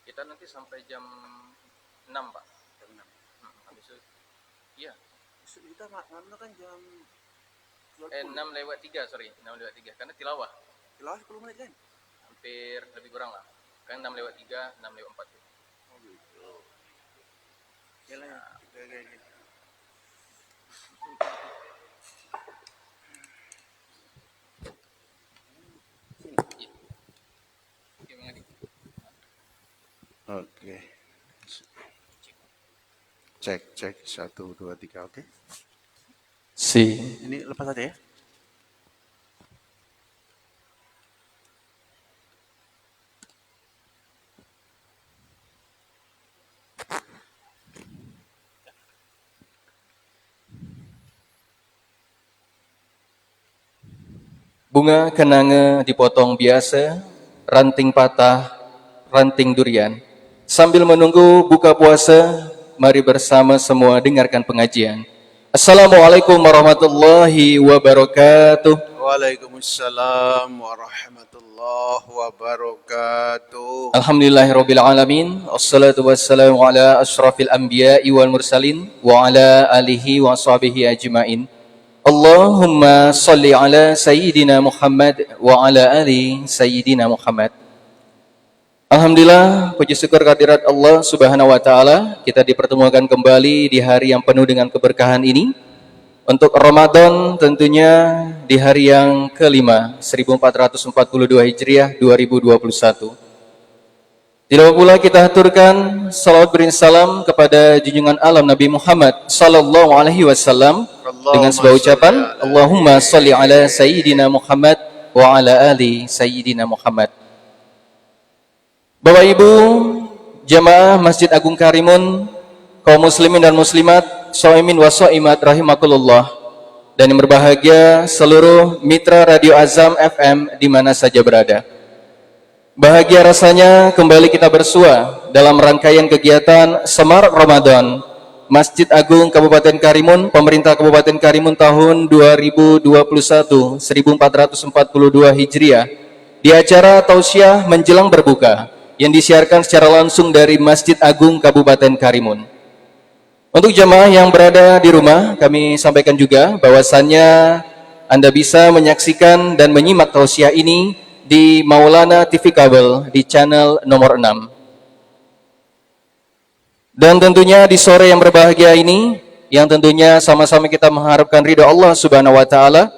Kita nanti sampai jam 6, Pak. Jam 6. Habis itu, iya. Kita ngambil kan jam 6 lewat 3, sorry. 6 lewat 3. Karena tilawah. Tilawah 10 menit kan? Hampir lebih kurang lah. Kan 6 lewat 3, 6 lewat 4. Oh gitu. Yalah, kayak Oke. Cek 1 2 3 oke. Ini lepas aja ya. Bunga kenanga dipotong biasa, ranting patah, ranting durian. Sambil menunggu buka puasa, mari bersama semua dengarkan pengajian. Assalamualaikum warahmatullahi wabarakatuh. Waalaikumsalam warahmatullahi wabarakatuh. Alhamdulillahirabbil alamin. Wassalatu wassalamu ala asyrafil anbiya'i wal mursalin wa ala alihi wa sahbihi ajmain. Allahumma salli ala Sayyidina Muhammad wa ala ali Sayyidina Muhammad. Alhamdulillah, puji syukur kehadirat Allah Subhanahu wa taala, kita dipertemukan kembali di hari yang penuh dengan keberkahan ini. Untuk Ramadan tentunya di hari yang kelima 1442 Hijriah 2021. Tidak pula kita aturkan salawat berinsalam kepada junjungan alam Nabi Muhammad sallallahu alaihi wasallam dengan sebuah ucapan Allahumma salli ala Sayyidina Muhammad wa ala ali Sayyidina Muhammad. Bapak Ibu, jamaah Masjid Agung Karimun, kaum muslimin dan muslimat, shaimin wa shaimat rahimakumullah, dan yang berbahagia seluruh mitra Radio Azam FM di mana saja berada. Bahagia rasanya kembali kita bersua dalam rangkaian kegiatan Semarak Ramadan Masjid Agung Kabupaten Karimun, Pemerintah Kabupaten Karimun tahun 2021 1442 Hijriah di acara tausiah menjelang berbuka yang disiarkan secara langsung dari Masjid Agung Kabupaten Karimun. Untuk jamaah yang berada di rumah, kami sampaikan juga bahwasannya Anda bisa menyaksikan dan menyimak tausiah ini di Maulana TV Kabel di channel nomor 6. Dan tentunya di sore yang berbahagia ini, yang tentunya sama-sama kita mengharapkan ridha Allah Subhanahu wa taala,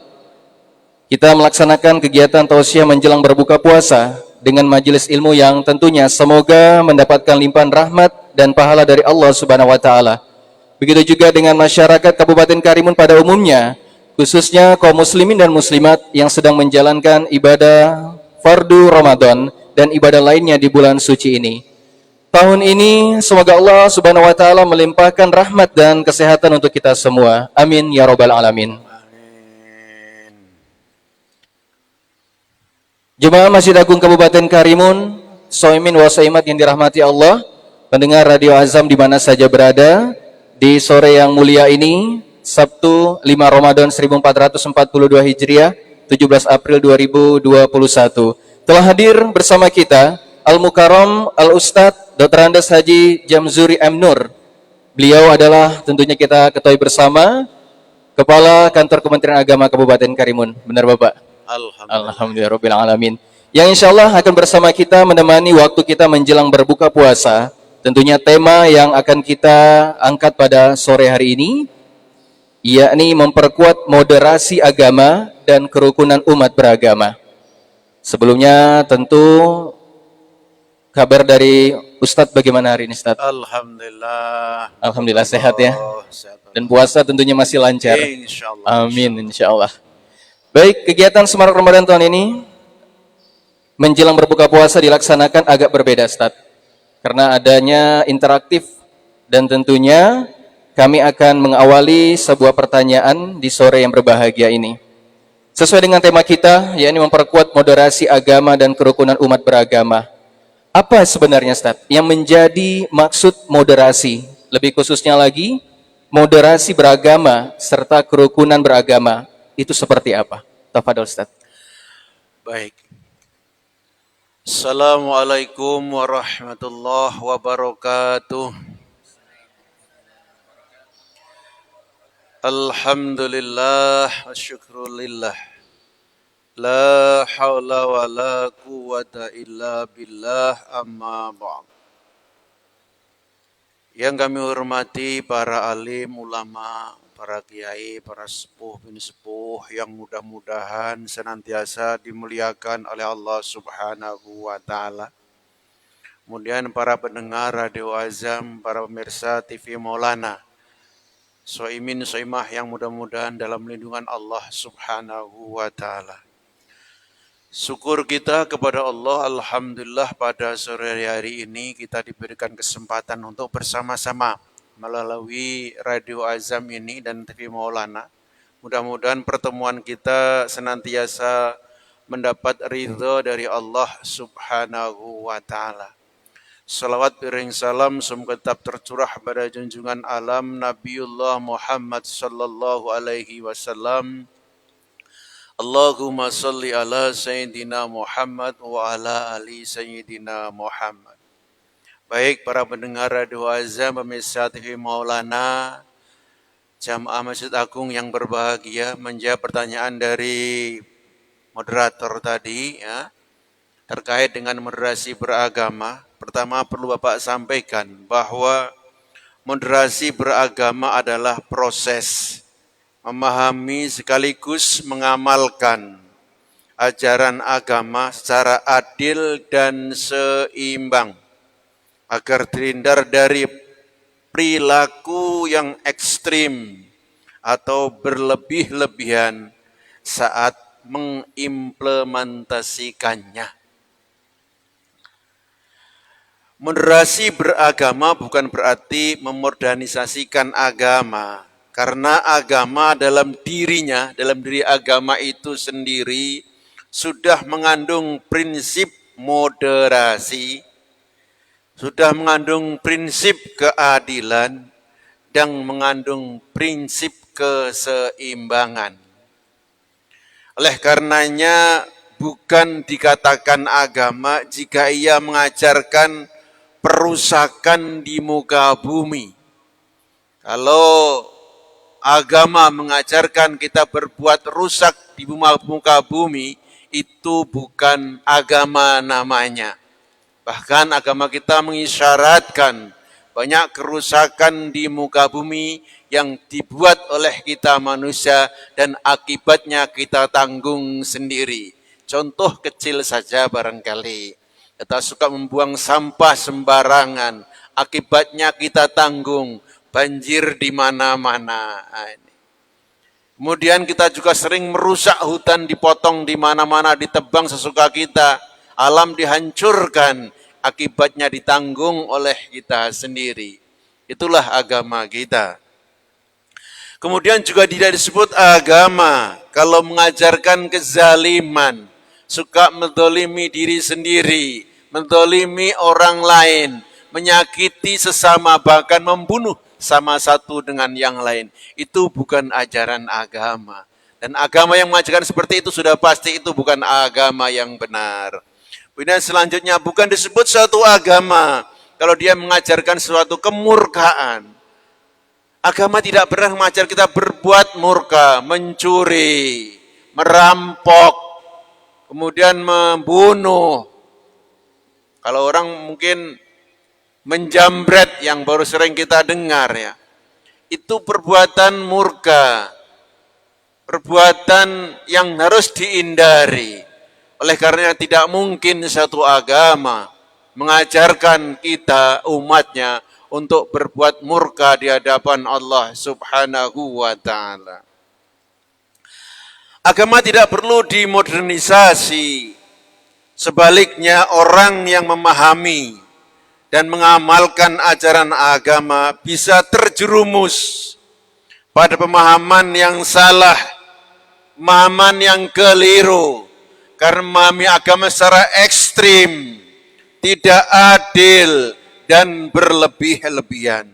kita melaksanakan kegiatan tausiah menjelang berbuka puasa dengan majelis ilmu yang tentunya semoga mendapatkan limpahan rahmat dan pahala dari Allah Subhanahu wa taala. Begitu juga dengan masyarakat Kabupaten Karimun pada umumnya, khususnya kaum muslimin dan muslimat yang sedang menjalankan ibadah fardu Ramadan dan ibadah lainnya di bulan suci ini. Tahun ini semoga Allah Subhanahu wa taala melimpahkan rahmat dan kesehatan untuk kita semua. Amin ya rabbal alamin. Amin. Jemaah Masjid Agung Kabupaten Karimun, shaimin wa shaimat yang dirahmati Allah, pendengar Radio Azam di mana saja berada, di sore yang mulia ini, Sabtu 5 Ramadan 1442 Hijriah, 17 April 2021. Telah hadir bersama kita Al-Mukarram Al-Ustadz Dr. Andes Haji Jamzuri M. Nur. Beliau adalah tentunya kita ketahui bersama Kepala Kantor Kementerian Agama Kabupaten Karimun. Benar Bapak? Alhamdulillah alamin. Yang insya Allah akan bersama kita menemani waktu kita menjelang berbuka puasa. Tentunya tema yang akan kita angkat pada sore hari ini, yakni memperkuat moderasi agama dan kerukunan umat beragama. Sebelumnya tentu kabar dari Ustadz bagaimana hari ini Ustadz? Alhamdulillah. Alhamdulillah sehat ya. Sehat. Dan puasa tentunya masih lancar. Insyaallah. Amin insyaallah. Baik, kegiatan Semarak Ramadan tahun ini menjelang berbuka puasa dilaksanakan agak berbeda Ustadz, karena adanya interaktif dan tentunya kami akan mengawali sebuah pertanyaan di sore yang berbahagia ini. Sesuai dengan tema kita, yakni memperkuat moderasi agama dan kerukunan umat beragama. Apa sebenarnya Ustaz yang menjadi maksud moderasi? Lebih khususnya lagi, moderasi beragama serta kerukunan beragama itu seperti apa? Tafadhol Ustaz. Baik. Assalamualaikum warahmatullahi wabarakatuh. Alhamdulillah wa syukrulillah. La hawla wa la quwata illa billah, amma ba'd. Yang kami hormati para alim, ulama, para kiai, para sepuh bin sepuh yang mudah-mudahan senantiasa dimuliakan oleh Allah Subhanahu wa taala. Kemudian para pendengar Radio Azam, para pemirsa TV Maulana, Soimin Soimah yang mudah-mudahan dalam lindungan Allah Subhanahu wa taala. Syukur kita kepada Allah, alhamdulillah pada sore hari ini kita diberikan kesempatan untuk bersama-sama melalui Radio Azam ini dan TV Maulana. Mudah-mudahan pertemuan kita senantiasa mendapat ridha dari Allah Subhanahu wa taala. Salawat piring salam semoga tetap tercurah pada junjungan alam Nabiullah Muhammad sallallahu alaihi wasallam. Allahumma salli ala Sayyidina Muhammad wa ala ali Sayyidina Muhammad. Baik para pendengar Radio Azam, pemirsa TV Maulana, Jamaah Masjid Agung yang berbahagia, menjawab pertanyaan dari moderator tadi ya, terkait dengan moderasi beragama. Pertama perlu Bapak sampaikan bahwa moderasi beragama adalah proses memahami sekaligus mengamalkan ajaran agama secara adil dan seimbang agar terhindar dari perilaku yang ekstrim atau berlebih-lebihan saat mengimplementasikannya. Moderasi beragama bukan berarti memodernisasikan agama, karena agama dalam dirinya, dalam diri agama itu sendiri sudah mengandung prinsip moderasi, sudah mengandung prinsip keadilan, dan mengandung prinsip keseimbangan. Oleh karenanya bukan dikatakan agama jika ia mengajarkan perusakan di muka bumi. Kalau agama mengajarkan kita berbuat rusak di muka bumi, itu bukan agama namanya. Bahkan agama kita mengisyaratkan banyak kerusakan di muka bumi yang dibuat oleh kita manusia dan akibatnya kita tanggung sendiri. Contoh kecil saja barangkali. Kita suka membuang sampah sembarangan, akibatnya kita tanggung, banjir di mana-mana. Kemudian kita juga sering merusak hutan, dipotong di mana-mana, ditebang sesuka kita, alam dihancurkan, akibatnya ditanggung oleh kita sendiri. Itulah agama kita. Kemudian juga tidak disebut agama kalau mengajarkan kezaliman, suka mendolimi diri sendiri, mendolimi orang lain, menyakiti sesama, bahkan membunuh sama satu dengan yang lain. Itu bukan ajaran agama. Dan agama yang mengajarkan seperti itu sudah pasti itu bukan agama yang benar. Kemudian selanjutnya bukan disebut suatu agama kalau dia mengajarkan suatu kemurkaan. Agama tidak pernah mengajar kita berbuat murka, mencuri, merampok, kemudian membunuh. Kalau orang mungkin menjambret yang baru sering kita dengar ya, itu perbuatan murka, perbuatan yang harus dihindari. Oleh karena tidak mungkin satu agama mengajarkan kita umatnya untuk berbuat murka di hadapan Allah Subhanahu wa ta'ala. Agama tidak perlu dimodernisasi. Sebaliknya orang yang memahami dan mengamalkan ajaran agama bisa terjerumus pada pemahaman yang salah, pemahaman yang keliru, karena memahami agama secara ekstrim, tidak adil, dan berlebih-lebihan.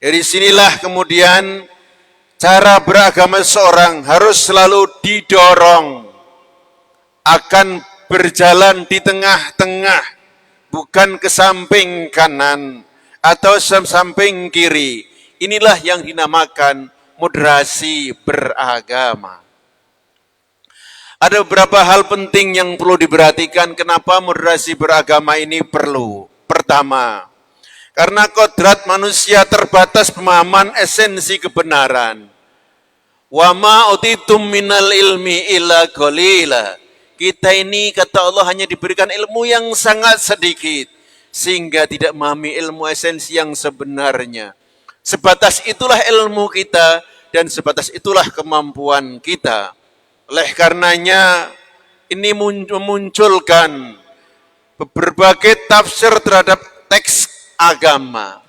Dari sinilah kemudian cara beragama seorang harus selalu didorong akan berjalan di tengah-tengah, bukan ke samping kanan atau samping kiri. Inilah yang dinamakan moderasi beragama. Ada beberapa hal penting yang perlu diperhatikan kenapa moderasi beragama ini perlu. Pertama, karena kodrat manusia terbatas pemahaman esensi kebenaran. Wa ma utitum minal ilmi illa qalila. Kita ini kata Allah hanya diberikan ilmu yang sangat sedikit sehingga tidak memahami ilmu esensi yang sebenarnya. Sebatas itulah ilmu kita dan sebatas itulah kemampuan kita. Oleh karenanya ini memunculkan berbagai tafsir terhadap teks agama.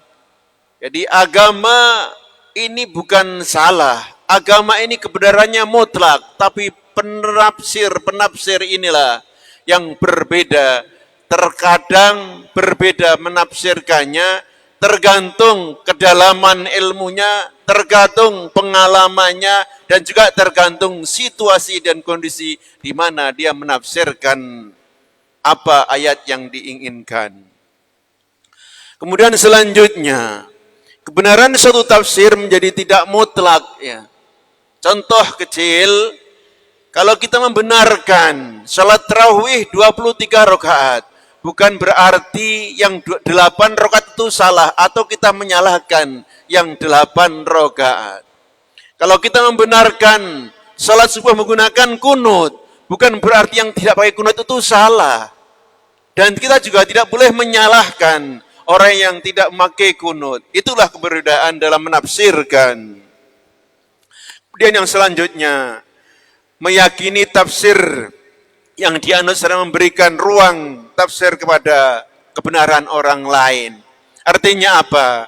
Jadi agama ini bukan salah. Agama ini kebenarannya mutlak, tapi penafsir inilah yang berbeda. Terkadang berbeda menafsirkannya, tergantung kedalaman ilmunya, tergantung pengalamannya, dan juga tergantung situasi dan kondisi di mana dia menafsirkan apa ayat yang diinginkan. Kemudian selanjutnya, kebenaran suatu tafsir menjadi tidak mutlak. Ya. Contoh kecil, kalau kita membenarkan salat tarawih 23 rakaat, bukan berarti yang 8 rakaat itu salah atau kita menyalahkan yang 8 rakaat. Kalau kita membenarkan salat subuh menggunakan kunut, bukan berarti yang tidak pakai kunut itu salah. Dan kita juga tidak boleh menyalahkan orang yang tidak memakai kunut. Itulah keberadaan dalam menafsirkan. Kemudian yang selanjutnya, meyakini tafsir yang dianut serta memberikan ruang tafsir kepada kebenaran orang lain. Artinya apa?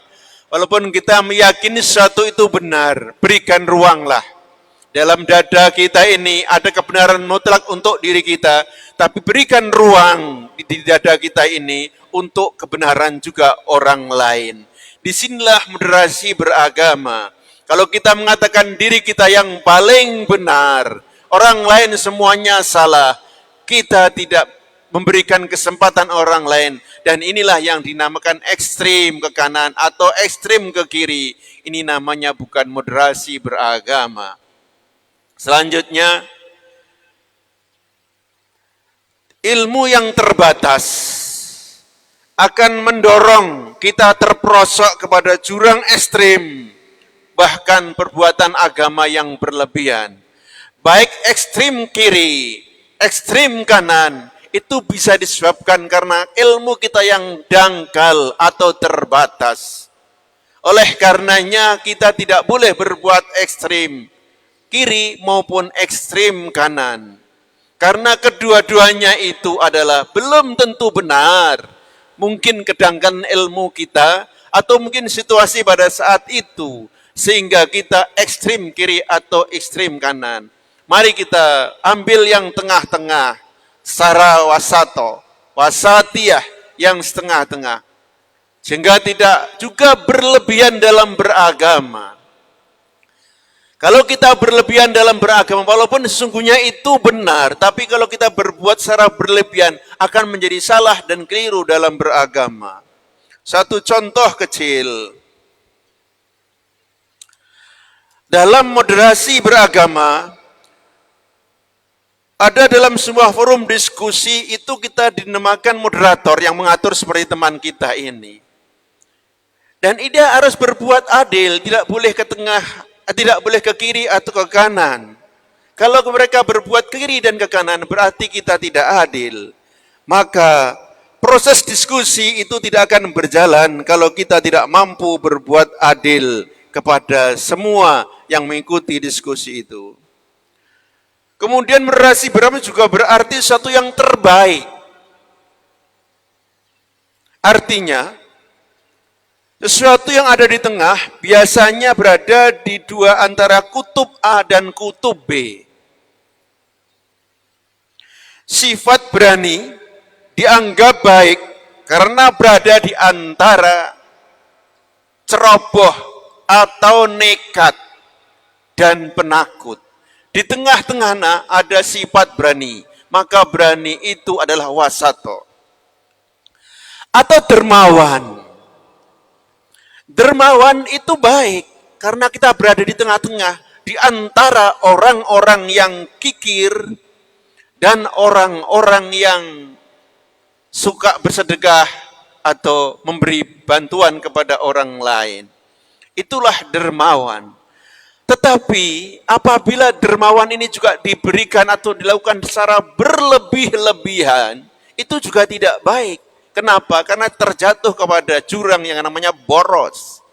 Walaupun kita meyakini sesuatu itu benar, berikan ruanglah. Dalam dada kita ini ada kebenaran mutlak untuk diri kita, tapi berikan ruang di dada kita ini untuk kebenaran juga orang lain. Disinilah moderasi beragama. Kalau kita mengatakan diri kita yang paling benar, orang lain semuanya salah, kita tidak memberikan kesempatan orang lain. Dan inilah yang dinamakan ekstrim ke kanan atau ekstrim ke kiri. Ini namanya bukan moderasi beragama. Selanjutnya, ilmu yang terbatas akan mendorong kita terperosok kepada jurang ekstrim, bahkan perbuatan agama yang berlebihan. Baik ekstrim kiri, ekstrim kanan, itu bisa disebabkan karena ilmu kita yang dangkal atau terbatas. Oleh karenanya kita tidak boleh berbuat ekstrim kiri maupun ekstrim kanan. Karena kedua-duanya itu adalah belum tentu benar. Mungkin kedangkan ilmu kita atau mungkin situasi pada saat itu sehingga kita ekstrim kiri atau ekstrim kanan. Mari kita ambil yang tengah-tengah, sara wasato, wasatiyah yang setengah-tengah. Sehingga tidak juga berlebihan dalam beragama. Kalau kita berlebihan dalam beragama, walaupun sesungguhnya itu benar, tapi kalau kita berbuat secara berlebihan, akan menjadi salah dan keliru dalam beragama. Satu contoh kecil. Dalam moderasi beragama, ada dalam sebuah forum diskusi itu kita dinamakan moderator yang mengatur seperti teman kita ini. Dan dia harus berbuat adil, tidak boleh ke tengah, tidak boleh ke kiri atau ke kanan. Kalau mereka berbuat ke kiri dan ke kanan berarti kita tidak adil. Maka proses diskusi itu tidak akan berjalan kalau kita tidak mampu berbuat adil kepada semua yang mengikuti diskusi itu. Kemudian moderasi beragama juga berarti sesuatu yang terbaik. Artinya, sesuatu yang ada di tengah biasanya berada di dua antara kutub A dan kutub B. Sifat berani dianggap baik karena berada di antara ceroboh atau nekat dan penakut. Di tengah-tengah ada sifat berani. maka berani itu adalah wasato atau dermawan. Dermawan itu baik karena kita berada di tengah-tengah di antara orang-orang yang kikir dan orang-orang yang suka bersedekah atau memberi bantuan kepada orang lain. Itulah dermawan. Tetapi apabila dermawan ini juga diberikan atau dilakukan secara berlebih-lebihan, itu juga tidak baik. Kenapa? Karena terjatuh kepada jurang yang namanya boros.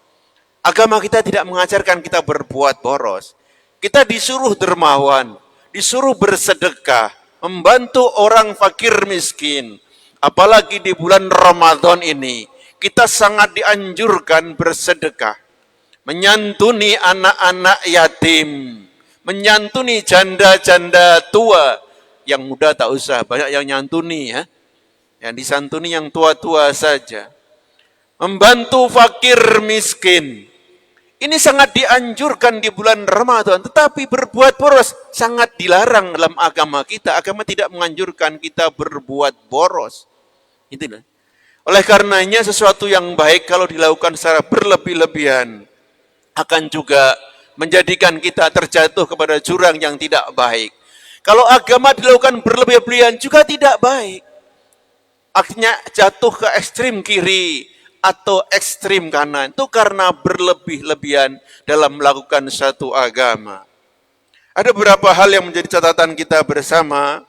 Agama kita tidak mengajarkan kita berbuat boros. Kita disuruh dermawan, disuruh bersedekah, membantu orang fakir miskin. Apalagi di bulan Ramadan ini, kita sangat dianjurkan bersedekah. Menyantuni anak-anak yatim, menyantuni janda-janda tua. Yang muda tak usah, banyak yang nyantuni ya. Yang disantuni yang tua-tua saja. Membantu fakir miskin. Ini sangat dianjurkan di bulan Ramadan. Tetapi berbuat boros sangat dilarang dalam agama kita. Agama tidak menganjurkan kita berbuat boros. Itulah. Oleh karenanya sesuatu yang baik kalau dilakukan secara berlebih-lebihan akan juga menjadikan kita terjatuh kepada jurang yang tidak baik. Kalau agama dilakukan berlebih-lebihan juga tidak baik. Akhirnya jatuh ke ekstrim kiri atau ekstrim kanan. Itu karena berlebih-lebihan dalam melakukan satu agama. Ada beberapa hal yang menjadi catatan kita bersama.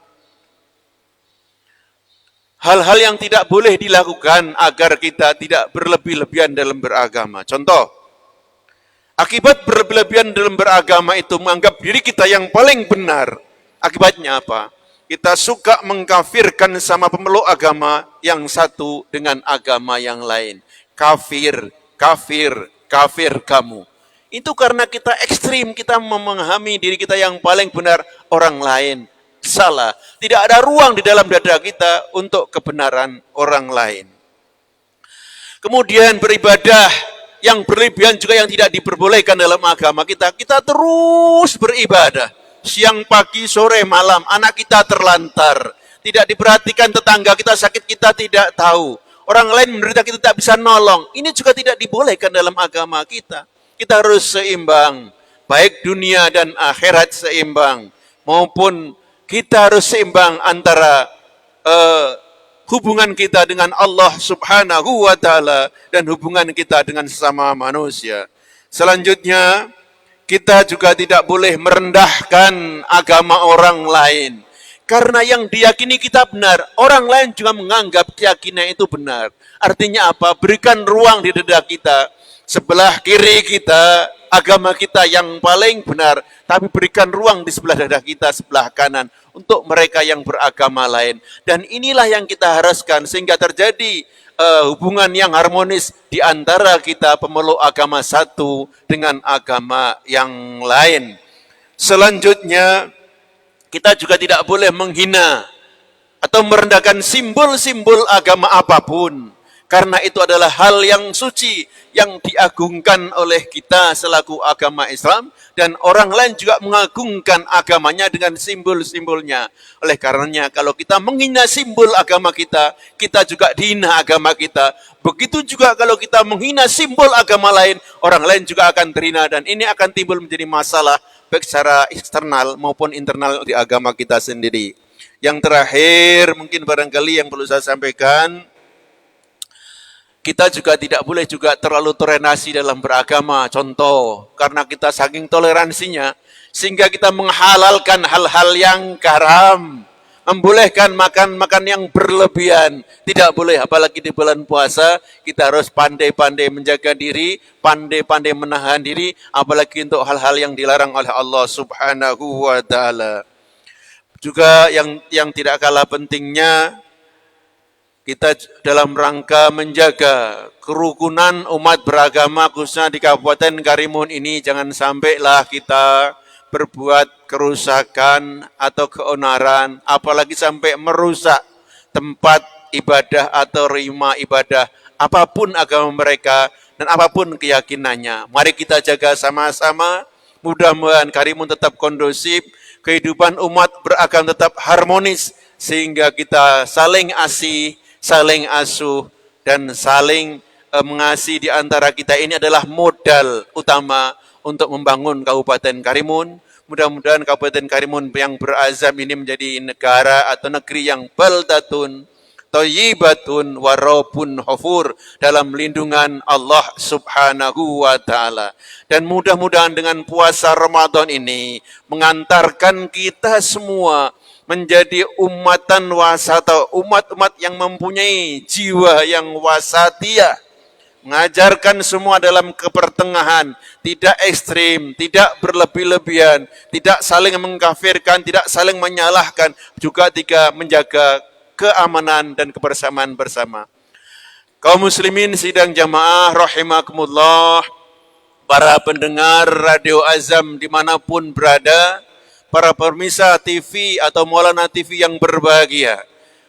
Hal-hal yang tidak boleh dilakukan agar kita tidak berlebih-lebihan dalam beragama. Contoh, akibat berlebih-lebihan dalam beragama itu menganggap diri kita yang paling benar. Akibatnya apa? Kita suka mengkafirkan sama pemeluk agama yang satu dengan agama yang lain. Kafir, kafir, kafir kamu. Itu karena kita ekstrim, kita memahami diri kita yang paling benar, orang lain salah. Tidak ada ruang di dalam dada kita untuk kebenaran orang lain. Kemudian beribadah yang berlebihan juga yang tidak diperbolehkan dalam agama kita. Kita terus beribadah. Siang, pagi, sore, malam, anak kita terlantar. Tidak diperhatikan tetangga kita sakit, kita tidak tahu. Orang lain menderita, kita tidak bisa nolong. Ini juga tidak dibolehkan dalam agama kita. Kita harus seimbang. Baik dunia dan akhirat seimbang. Maupun kita harus seimbang antara hubungan kita dengan Allah Subhanahu wa Ta'ala dan hubungan kita dengan sesama manusia. Selanjutnya, kita juga tidak boleh merendahkan agama orang lain. Karena yang diyakini kita benar, orang lain juga menganggap keyakinan itu benar. Artinya apa? Berikan ruang di dada kita. Sebelah kiri kita, agama kita yang paling benar. Tapi berikan ruang di sebelah dada kita, sebelah kanan. Untuk mereka yang beragama lain. Dan inilah yang kita haruskan sehingga terjadi hubungan yang harmonis di antara kita pemeluk agama satu dengan agama yang lain. Selanjutnya, kita juga tidak boleh menghina atau merendahkan simbol-simbol agama apapun. Karena itu adalah hal yang suci, yang diagungkan oleh kita selaku agama Islam. Dan orang lain juga mengagungkan agamanya dengan simbol-simbolnya. Oleh karenanya kalau kita menghina simbol agama kita, kita juga dihina agama kita. Begitu juga kalau kita menghina simbol agama lain, orang lain juga akan terhina. Dan ini akan timbul menjadi masalah baik secara eksternal maupun internal di agama kita sendiri. Yang terakhir mungkin barangkali yang perlu saya sampaikan, kita juga tidak boleh juga terlalu toleransi dalam beragama. Contoh, karena kita saking toleransinya, sehingga kita menghalalkan hal-hal yang haram. Membolehkan makan-makan yang berlebihan. Tidak boleh, apalagi di bulan puasa, kita harus pandai-pandai menjaga diri, pandai-pandai menahan diri, apalagi untuk hal-hal yang dilarang oleh Allah Subhanahu wa Ta'ala. Juga yang tidak kalah pentingnya, kita dalam rangka menjaga kerukunan umat beragama khususnya di Kabupaten Karimun ini, jangan sampailah kita berbuat kerusakan atau keonaran, apalagi sampai merusak tempat ibadah atau rumah ibadah apapun agama mereka dan apapun keyakinannya. Mari kita jaga sama-sama, mudah-mudahan Karimun tetap kondusif, kehidupan umat beragama tetap harmonis, sehingga kita saling asih, saling asuh, dan saling mengasihi di antara kita. Ini adalah modal utama untuk membangun Kabupaten Karimun. Mudah-mudahan Kabupaten Karimun yang berazam ini menjadi negara atau negeri yang baldatun thayyibatun warabun hafur, dalam lindungan Allah Subhanahu wa taala. Dan mudah-mudahan dengan puasa Ramadan ini mengantarkan kita semua menjadi umatan wasata, umat-umat yang mempunyai jiwa yang wasatiyah, mengajarkan semua dalam kepertengahan, tidak ekstrim, tidak berlebih-lebihan, tidak saling mengkafirkan, tidak saling menyalahkan, juga tidak menjaga keamanan dan kebersamaan bersama. Kaum muslimin sidang jamaah rahimakumullah, para pendengar Radio Azam dimanapun berada, para pemirsa TV atau Maulana TV yang berbahagia.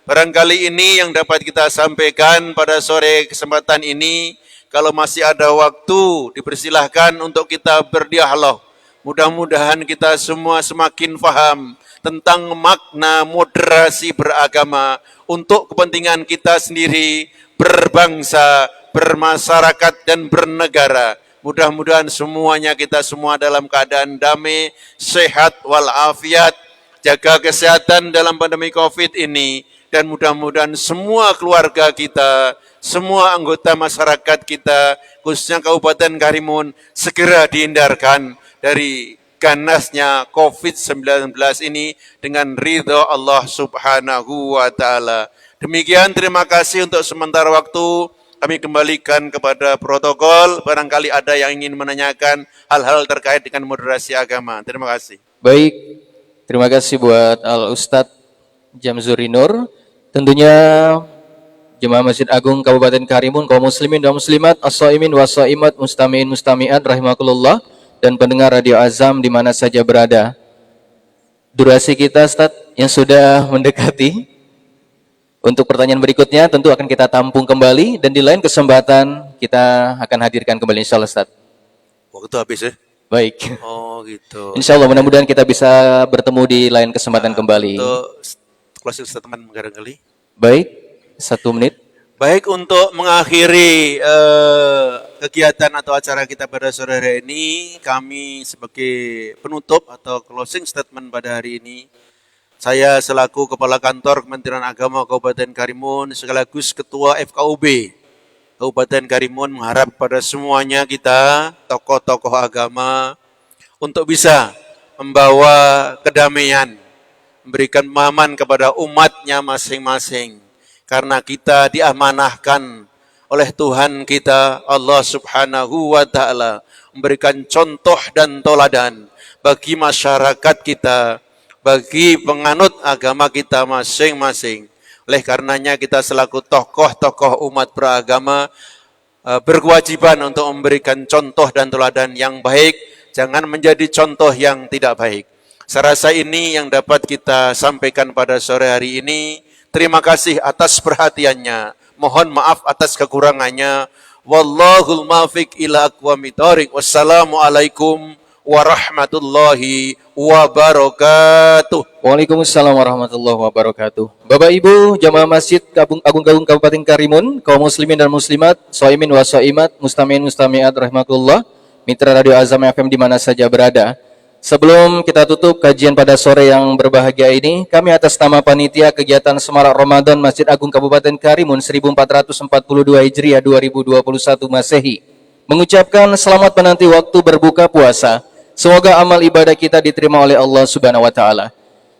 Barangkali ini yang dapat kita sampaikan pada sore kesempatan ini. Kalau masih ada waktu, dipersilahkan untuk kita berdialog. Mudah-mudahan kita semua semakin faham tentang makna moderasi beragama untuk kepentingan kita sendiri, berbangsa, bermasyarakat, dan bernegara. Mudah-mudahan semuanya kita semua dalam keadaan damai, sehat walafiat, jaga kesehatan dalam pandemi COVID ini, dan mudah-mudahan semua keluarga kita, semua anggota masyarakat kita, khususnya Kabupaten Karimun, segera dihindarkan dari ganasnya COVID-19 ini dengan ridho Allah Subhanahu wa taala. Demikian, terima kasih untuk sementara waktu. Kami kembalikan kepada protokol. Barangkali ada yang ingin menanyakan hal-hal terkait dengan moderasi agama. Terima kasih. Baik, terima kasih buat Al-Ustadz Jamzuri Nur. Tentunya Jemaah Masjid Agung Kabupaten Karimun, kaum muslimin dan muslimat, as-shaimin was-shaimat, mustami'in mustami'at rahimakumullah, dan pendengar Radio Azam di mana saja berada. Durasi kita, Ustaz, yang sudah mendekati. Untuk pertanyaan berikutnya tentu akan kita tampung kembali, dan di lain kesempatan kita akan hadirkan kembali insyaallah, Ustaz. Waktu habis ya? Baik. Oh gitu. Insyaallah mudah-mudahan kita bisa bertemu di lain kesempatan kembali. Untuk closing statement barangkali. Baik, 1 menit. Baik, untuk mengakhiri kegiatan atau acara kita pada sore hari ini, kami sebagai penutup atau closing statement pada hari ini, saya selaku Kepala Kantor Kementerian Agama Kabupaten Karimun sekaligus Ketua FKUB Kabupaten Karimun mengharap pada semuanya kita, tokoh-tokoh agama, untuk bisa membawa kedamaian, memberikan pemahaman kepada umatnya masing-masing. Karena kita diamanahkan oleh Tuhan kita, Allah Subhanahu wa ta'ala, memberikan contoh dan toladan bagi masyarakat kita, bagi penganut agama kita masing-masing. Oleh karenanya kita selaku tokoh-tokoh umat beragama berkewajiban untuk memberikan contoh dan teladan yang baik, jangan menjadi contoh yang tidak baik. Saya rasa ini yang dapat kita sampaikan pada sore hari ini. Terima kasih atas perhatiannya. Mohon maaf atas kekurangannya. Wallahul muwaffiq ila aqwamit thoriq. Wassalamualaikum warahmatullahi wabarakatuh. Waalaikumsalam warahmatullahi wabarakatuh. Bapak Ibu jamaah Masjid Agung Kabupaten Karimun, kaum muslimin dan muslimat, shaimin wa shaimat, mustami'in mustami'at rahimakumullah, mitra Radio Azam FM di mana saja berada. Sebelum kita tutup kajian pada sore yang berbahagia ini, kami atas nama panitia kegiatan Semarak Ramadan Masjid Agung Kabupaten Karimun 1442 Hijriah 2021 Masehi mengucapkan selamat menanti waktu berbuka puasa. Semoga amal ibadah kita diterima oleh Allah Subhanahu wa taala.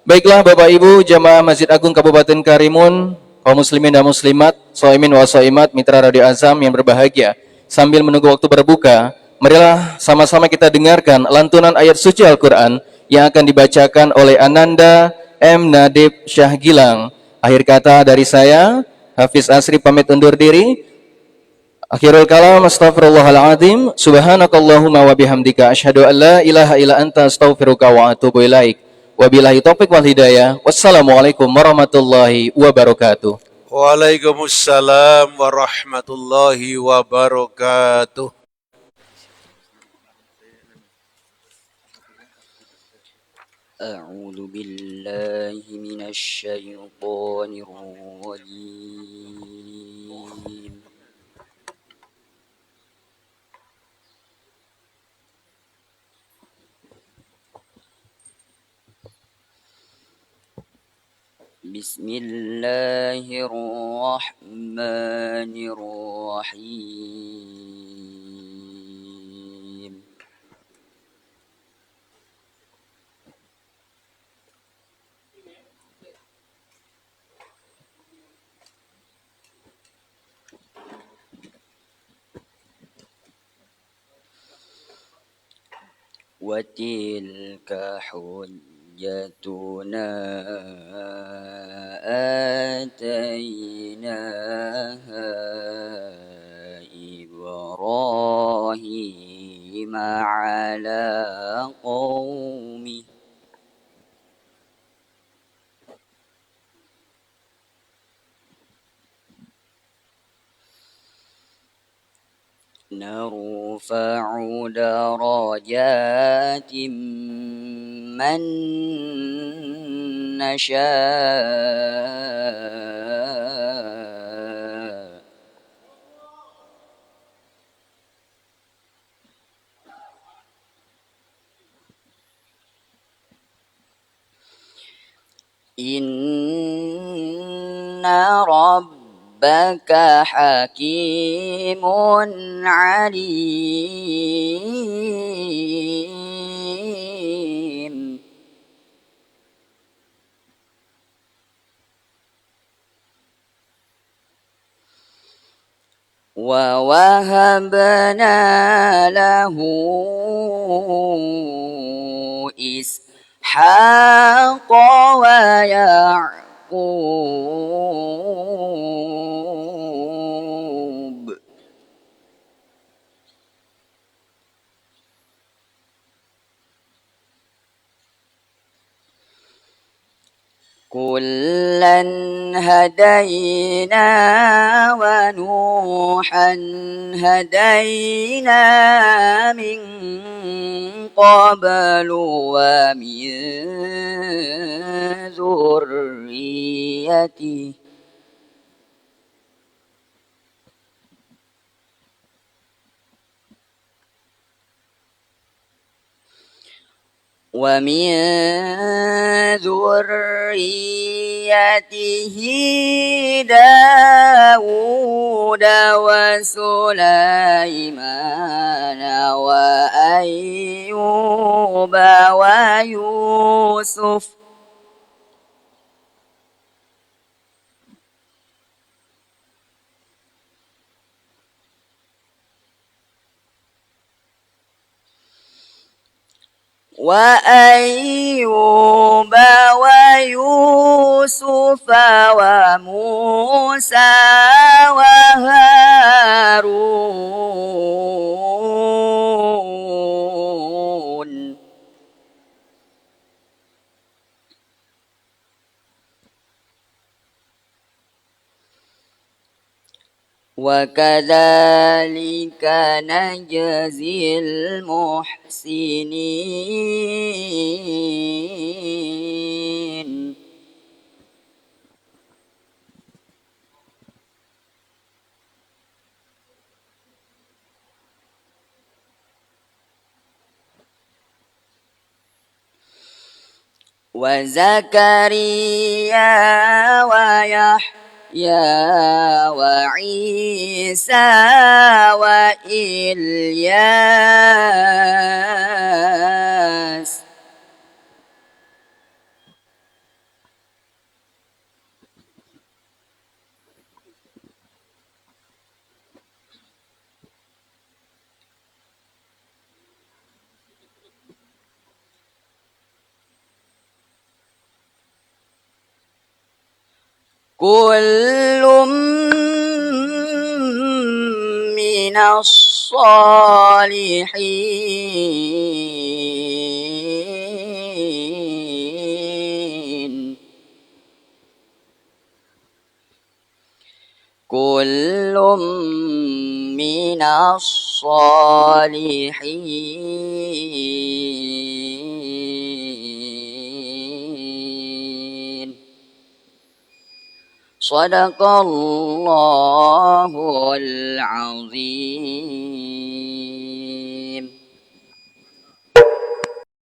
Baiklah Bapak Ibu jamaah Masjid Agung Kabupaten Karimun, kaum muslimin dan muslimat, shaimin wa shaimat, mitra Radio Azam yang berbahagia. Sambil menunggu waktu berbuka, marilah sama-sama kita dengarkan lantunan ayat suci Al-Quran yang akan dibacakan oleh Ananda M. Nadib Syah Gilang. Akhir kata dari saya, Hafiz Asri pamit undur diri. Akhirul kalam, astaghfirullahaladzim, subhanakallahumma wa bihamdika, asyhadu an la ilaha illa anta, astaghfiruka wa atubu ilaik. Wabillahi taufiq wal hidayah. Wassalamualaikum warahmatullahi wabarakatuh. Waalaikumsalam warahmatullahi wabarakatuh. أعوذ بالله من الشيطان الرجيم. بسم الله الرحمن الرحيم. وتلك حجتنا آتيناها إبراهيم على قومه نرفع درجات من نشاء إن ربك حكيم عليم. ووهبنا له إسحاق ويعقوب كلا هدينا ونوحا هدينا من قبل ومن ذريته داود وسليمان وأيوب ويوسف وموسى وهارون وكذلك نجزي المحسنين. وزكريا ويحيى وعيسى وإلياس كل من الصالحين كل من الصالحين صدق الله العظيم.